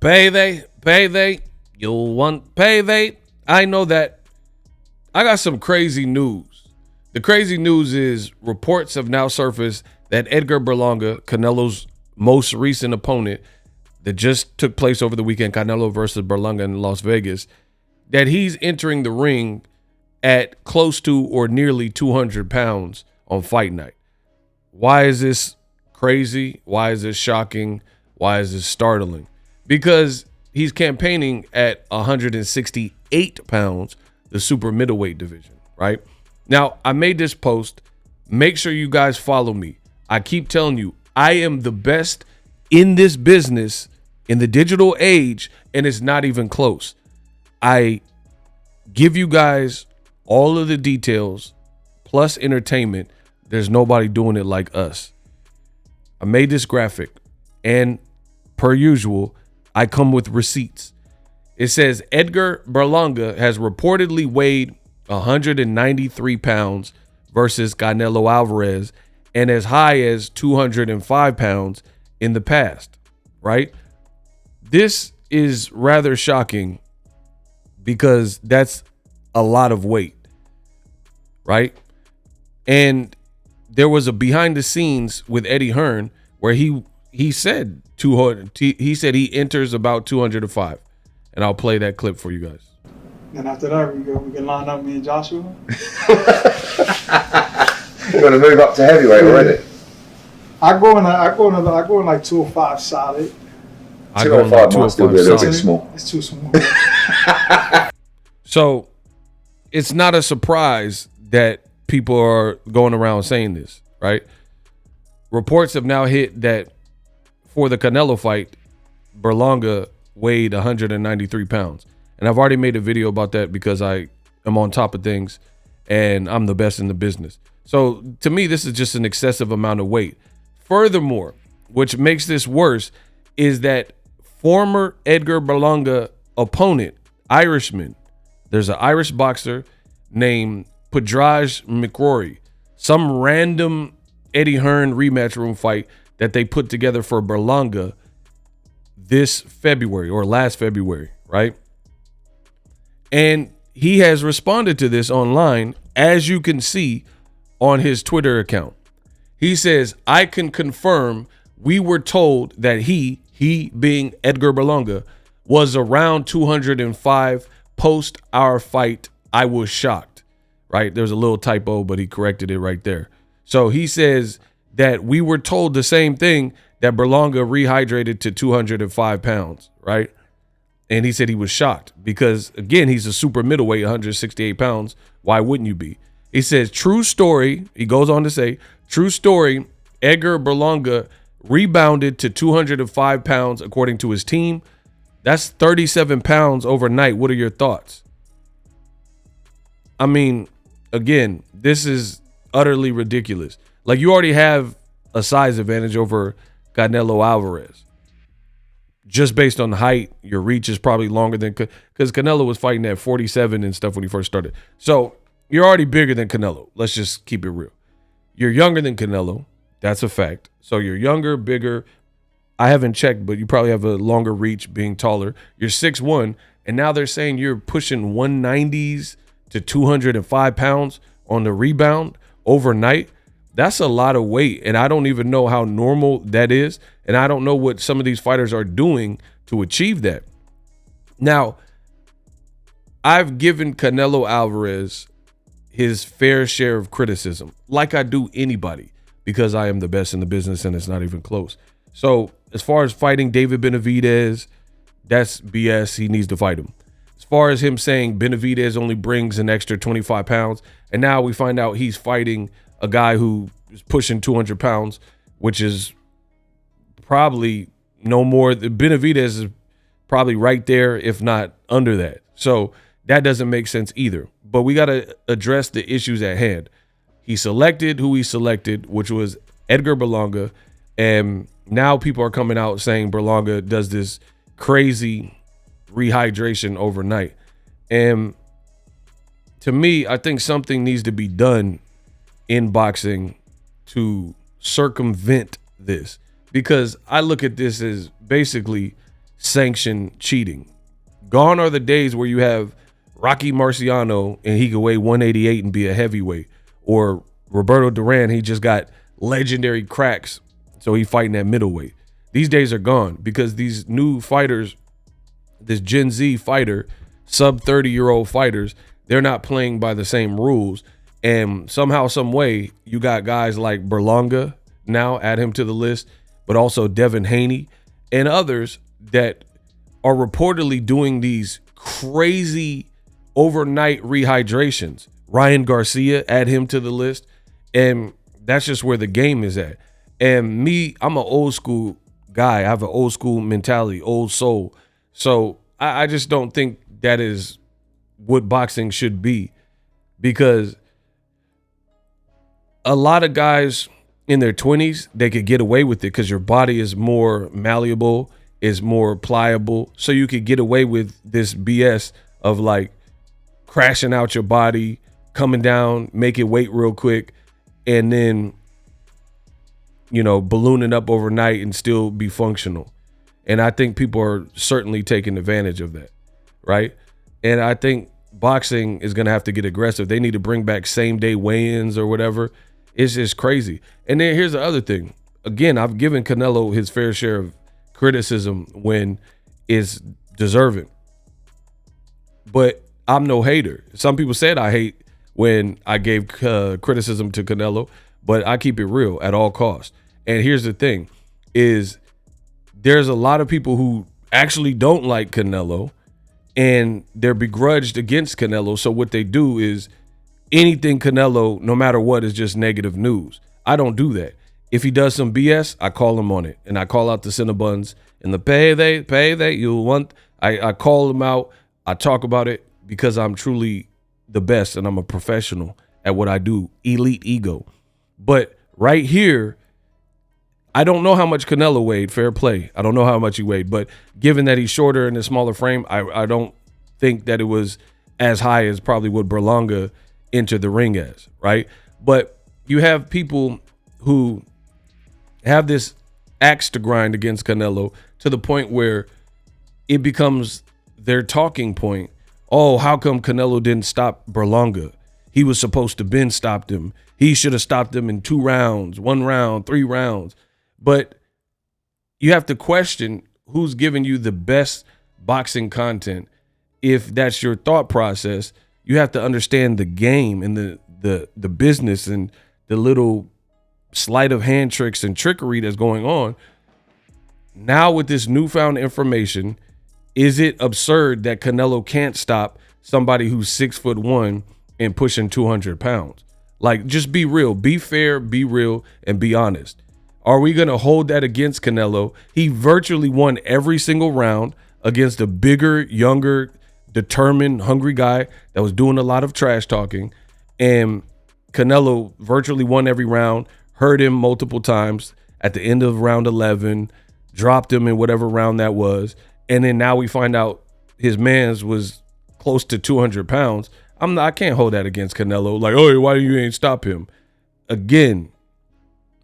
Payday. You'll want payday. I know that. I got some crazy news. The crazy news is reports have now surfaced that Edgar Berlanga, Canelo's most recent opponent that just took place over the weekend, Canelo versus Berlanga in Las Vegas, that he's entering the ring at close to or nearly 200 pounds on fight night. Why is this crazy? Why is this shocking? Why is this startling? Because he's campaigning at 168 pounds, the super middleweight division, right? Now, I made this post. Make sure you guys follow me. I keep telling you, I am the best in this business in the digital age, and it's not even close. I give you guys all of the details plus entertainment. There's nobody doing it like us. I made this graphic, and per usual, I come with receipts. It says Edgar Berlanga has reportedly weighed 193 pounds versus Canelo Alvarez and as high as 205 pounds in the past, right? This is rather shocking because that's a lot of weight, right? And there was a behind the scenes with Eddie Hearn where he said 200. He said he enters about 205, and I'll play that clip for you guys. Then after that, we can line up me and Joshua. You want to move up to heavyweight already? I go in like 205 solid. 205 might still be a little bit small. It's too small. So it's not a surprise that people are going around saying this, right? Reports have now hit that for the Canelo fight, Berlanga weighed 193 pounds. And I've already made a video about that because I am on top of things and I'm the best in the business. So to me, this is just an excessive amount of weight. Furthermore, which makes this worse, is that former Edgar Berlanga opponent, Irishman, there's an Irish boxer named McCrory, some random Eddie Hearn rematch room fight that they put together for Berlanga this February or last February, right? And he has responded to this online, as you can see on his Twitter account. He says, I can confirm we were told that he being Edgar Berlanga, was around 205 post our fight. I was shocked, right? There's a little typo, but he corrected it right there. So he says that we were told the same thing, that Berlanga rehydrated to 205 pounds, right? And he said he was shocked because, again, he's a super middleweight, 168 pounds. Why wouldn't you be? He says, true story. He goes on to say, true story, Edgar Berlanga rebounded to 205 pounds according to his team. That's 37 pounds overnight. What are your thoughts? I mean, again, this is utterly ridiculous. Like, you already have a size advantage over Canelo Alvarez. Just based on height, your reach is probably longer than, because Canelo was fighting at 47 and stuff when he first started. So you're already bigger than Canelo. Let's just keep it real. You're younger than Canelo. That's a fact. So you're younger, bigger. I haven't checked, but you probably have a longer reach being taller. You're 6'1", and now they're saying you're pushing 190s to 205 pounds on the rebound overnight. That's a lot of weight, and I don't even know how normal that is, and I don't know what some of these fighters are doing to achieve that. Now, I've given Canelo Alvarez his fair share of criticism, like I do anybody, because I am the best in the business, and it's not even close. So as far as fighting David Benavidez, that's BS. He needs to fight him. As far as him saying Benavidez only brings an extra 25 pounds, and now we find out he's fighting a guy who is pushing 200 pounds, which is probably no more. Benavidez is probably right there, if not under that. So that doesn't make sense either. But we got to address the issues at hand. He selected who he selected, which was Edgar Berlanga, and now people are coming out saying Berlanga does this crazy rehydration overnight. And to me, I think something needs to be done in boxing to circumvent this, because I look at this as basically sanction cheating. Gone are the days where you have Rocky Marciano and he could weigh 188 and be a heavyweight, or Roberto Duran, he just got legendary cracks, so he fighting at middleweight. These days are gone because these new fighters, this Gen Z fighter, sub 30-year-old fighters, they're not playing by the same rules. And somehow, some way, you got guys like Berlanga, now add him to the list, but also Devin Haney and others that are reportedly doing these crazy overnight rehydrations. Ryan Garcia, add him to the list. And that's just where the game is at. And me, I'm an old school guy. I have an old school mentality, old soul. So I just don't think that is what boxing should be, because a lot of guys in their 20s, they could get away with it because your body is more malleable, is more pliable. So you could get away with this BS of like crashing out your body, coming down, make it weight real quick, and then, you know, ballooning up overnight and still be functional. And I think people are certainly taking advantage of that, right? And I think boxing is going to have to get aggressive. They need to bring back same-day weigh-ins or whatever. It's just crazy. And then here's the other thing. Again, I've given Canelo his fair share of criticism when it's deserving. But I'm no hater. Some people said I hate when I gave criticism to Canelo, but I keep it real at all costs. And here's the thing, is there's a lot of people who actually don't like Canelo and they're begrudged against Canelo. So what they do is anything Canelo, no matter what, is just negative news. I don't do that. If he does some BS, I call him on it. And I call out the Cinnabons and the pay they, you want. I call them out. I talk about it because I'm truly the best and I'm a professional at what I do. Elite ego. But right here, I don't know how much Canelo weighed, fair play. I don't know how much he weighed, but given that he's shorter and a smaller frame, I don't think that it was as high as probably what Berlanga entered the ring as, right? But you have people who have this axe to grind against Canelo to the point where it becomes their talking point. Oh, how come Canelo didn't stop Berlanga? He was supposed to been stopped him. He should have stopped him in 2 rounds, 1 round, 3 rounds. But you have to question who's giving you the best boxing content. If that's your thought process, you have to understand the game and the business and the little sleight of hand tricks and trickery that's going on. Now with this newfound information, is it absurd that Canelo can't stop somebody who's 6'1" and pushing 200 pounds? Like, just be real, be fair, be real, and be honest. Are we going to hold that against Canelo? He virtually won every single round against a bigger, younger, determined, hungry guy that was doing a lot of trash talking. And Canelo virtually won every round, hurt him multiple times at the end of round 11, dropped him in whatever round that was. And then now we find out his man's was close to 200 pounds. I can't hold that against Canelo. Like, oh, why you ain't stop him? Again,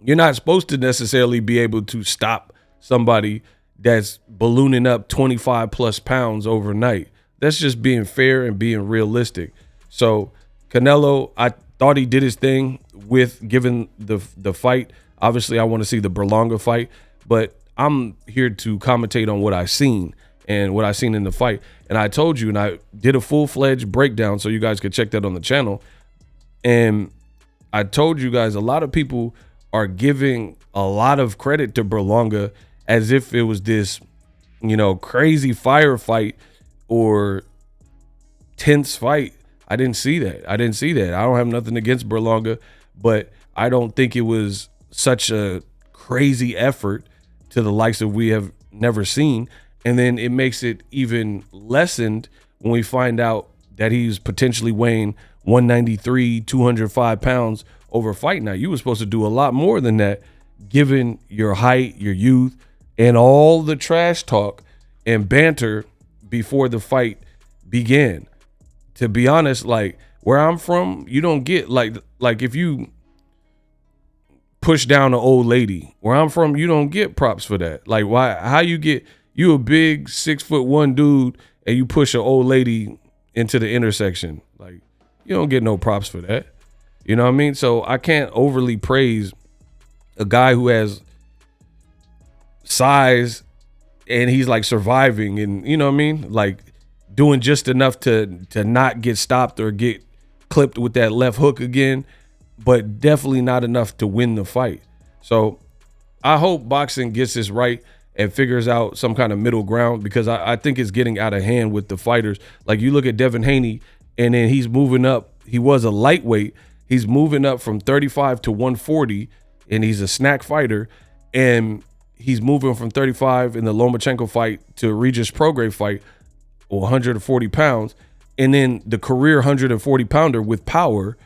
you're not supposed to necessarily be able to stop somebody that's ballooning up 25 plus pounds overnight. That's just being fair and being realistic. So Canelo, I thought he did his thing with giving the fight. Obviously, I want to see the Berlanga fight, but I'm here to commentate on what I've seen and what I've seen in the fight. And I told you, and I did a full-fledged breakdown so you guys could check that on the channel. And I told you guys a lot of people are giving a lot of credit to Berlanga as if it was this, you know, crazy firefight or tense fight. I didn't see that. I don't have nothing against Berlanga, but I don't think it was such a crazy effort to the likes of we have never seen. And then it makes it even lessened when we find out that he's potentially weighing 193, 205 pounds over fight night. You were supposed to do a lot more than that, given your height, your youth, and all the trash talk and banter before the fight began. To be honest, like where I'm from, you don't get like if you push down an old lady, where I'm from, you don't get props for that. Like how you get You a big 6'1" dude and you push an old lady into the intersection. Like, you don't get no props for that. You know what I mean? So I can't overly praise a guy who has size and he's like surviving and, you know what I mean? Like doing just enough to not get stopped or get clipped with that left hook again, but definitely not enough to win the fight. So I hope boxing gets this right and figures out some kind of middle ground, because I think it's getting out of hand with the fighters. Like you look at Devin Haney, and then he's moving up. He was a lightweight. He's moving up from 35 to 140, and he's a snack fighter. And he's moving from 35 in the Lomachenko fight to Regis Prograis fight, or 140 pounds. And then the career 140 pounder with power.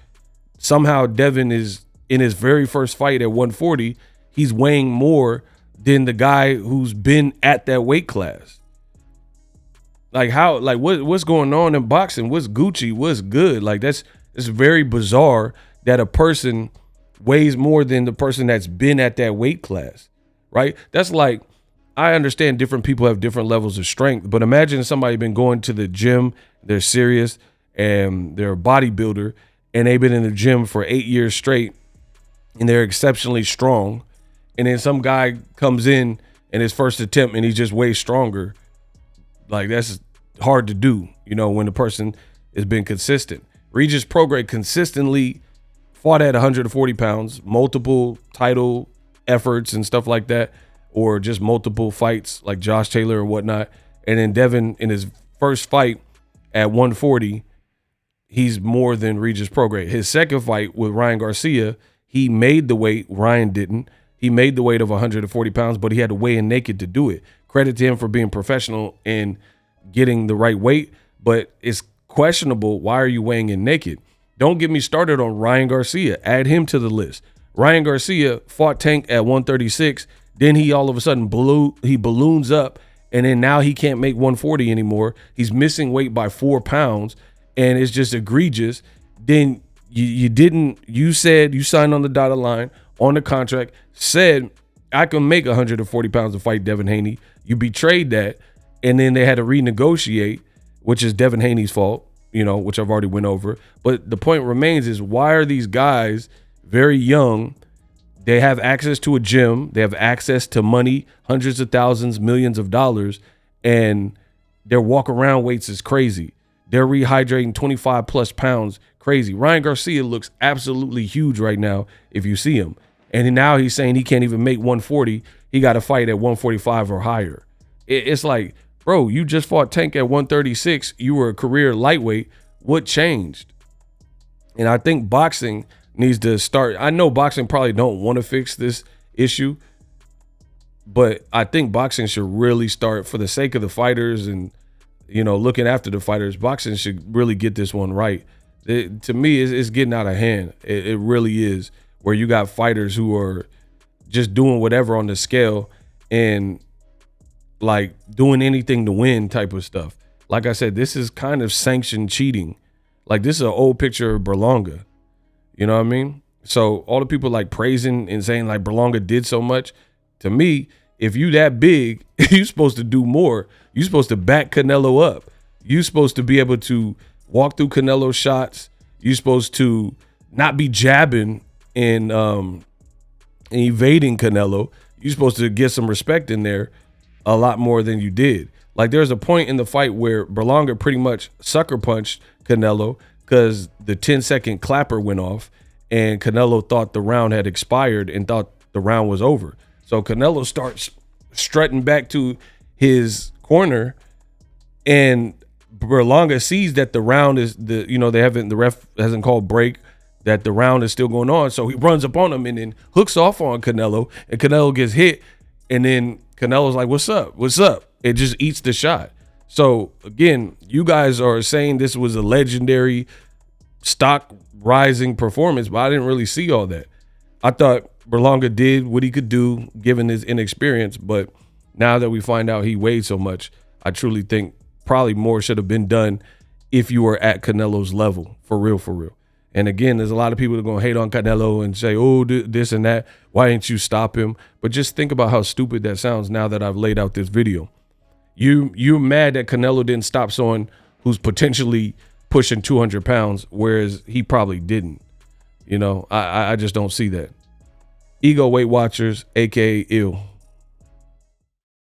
Somehow Devin is in his very first fight at 140. He's weighing more than the guy who's been at that weight class. Like how, like what's going on in boxing? What's Gucci? What's good? Like it's very bizarre that a person weighs more than the person that's been at that weight class, right? That's like, I understand different people have different levels of strength, but imagine somebody been going to the gym, they're serious, and they're a bodybuilder, and they've been in the gym for 8 years straight, and they're exceptionally strong. And then some guy comes in his first attempt and he's just way stronger. Like that's hard to do, you know, when the person has been consistent. Regis Prograis consistently fought at 140 pounds, multiple title efforts and stuff like that, or just multiple fights like Josh Taylor or whatnot. And then Devin in his first fight at 140, he's more than Regis Prograis. His second fight with Ryan Garcia, he made the weight, Ryan didn't. He made the weight of 140 pounds, but he had to weigh in naked to do it. Credit to him for being professional and getting the right weight, but it's questionable. Why are you weighing in naked? Don't get me started on Ryan Garcia. Add him to the list. Ryan Garcia fought Tank at 136. Then he all of a sudden balloons up, and then now he can't make 140 anymore. He's missing weight by 4 pounds, and it's just egregious. Then you said you signed on the dotted line on the contract, said I can make 140 pounds to fight Devin Haney. You betrayed that, and then they had to renegotiate, which is Devin Haney's fault, you know, which I've already went over. But the point remains is, why are these guys very young? They have access to a gym, they have access to money, hundreds of thousands, millions of dollars, and their walk around weights is crazy. They're rehydrating 25 plus pounds, crazy. Ryan Garcia looks absolutely huge right now if you see him. And now he's saying he can't even make 140. He got to fight at 145 or higher. It's like, bro, you just fought Tank at 136. You were a career lightweight. What changed? And I think boxing needs to start. I know boxing probably don't want to fix this issue, but I think boxing should really start, for the sake of the fighters and, you know, looking after the fighters, boxing should really get this one right. To me, it's getting out of hand. It really is, where you got fighters who are just doing whatever on the scale and like doing anything to win type of stuff. Like I said, this is kind of sanctioned cheating. Like, this is an old picture of Berlanga. You know what I mean? So all the people like praising and saying like Berlanga did so much, to me, if you that big, you're supposed to do more. You're supposed to back Canelo up. You're supposed to be able to walk through Canelo's shots. You're supposed to not be jabbing and evading Canelo. You're supposed to get some respect in there a lot more than you did. Like, there's a point in the fight where Berlanga pretty much sucker punched Canelo because the 10-second clapper went off and Canelo thought the round had expired and thought the round was over. So Canelo starts strutting back to his corner, and Berlanga sees that the round is the ref hasn't called break, that the round is still going on. So he runs up on him and then hooks off on Canelo, and Canelo gets hit. And then Canelo's like, "What's up? What's up?" It just eats the shot. So again, you guys are saying this was a legendary stock rising performance, but I didn't really see all that. I thought Berlanga did what he could do given his inexperience, but now that we find out he weighed so much, I truly think probably more should have been done if you were at Canelo's level, for real, for real. And again, there's a lot of people that are going to hate on Canelo and say, oh, this and that. Why didn't you stop him? But just think about how stupid that sounds now that I've laid out this video. You're mad that Canelo didn't stop someone who's potentially pushing 200 pounds, whereas he probably didn't. You know, I just don't see that. Ego Weight Watchers, aka Ill.